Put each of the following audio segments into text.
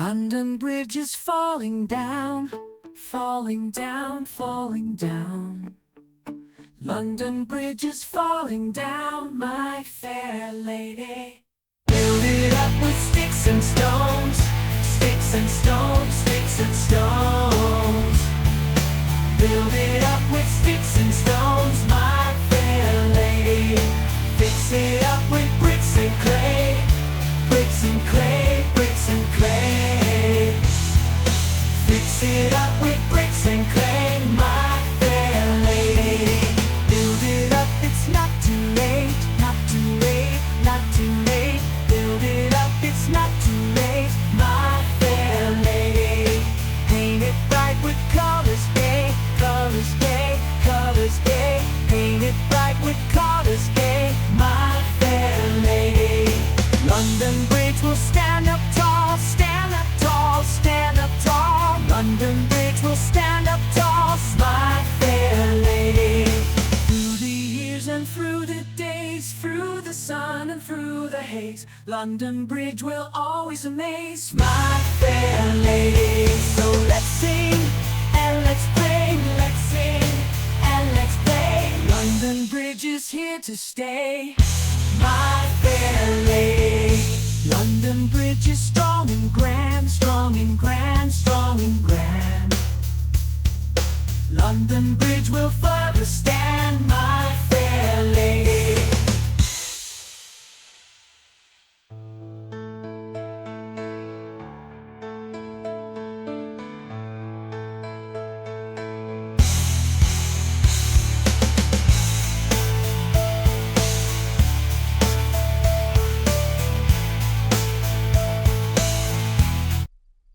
London Bridge is falling down, falling down, falling down. London Bridge is falling down, my fair lady. Build it up with sticks and stones, sticks and stones, sticks and stones. Build it up with sticks and stones, my fair lady. Fix it up with bricks and clay, bricks and clay, bricks and clay. Fix it up with bricks and clay, my fair lady. Build it up, it's not too late, not too late, not too late. Build it up, it's not too late, my fair lady. Paint it bright with colors gay, colors gay, colors gay. Paint it bright with colors gay, my fair lady. London Bridge will stand up tall, stand up tall, stand up tall. London Bridge will stand up tall, my fair lady. Through the years and through the days, through the sun and through the haze, London Bridge will always amaze, my fair lady. So let's sing and let's play, let's sing and let's play. London Bridge is here to stay, my fair lady. London Bridge is strong and grand, strong and grand, strong and grand. London Bridge will forever stand, my fair lady.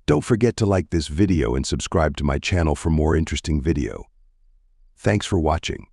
Don't forget to like this video and subscribe to my channel for more interesting video. Thanks for watching.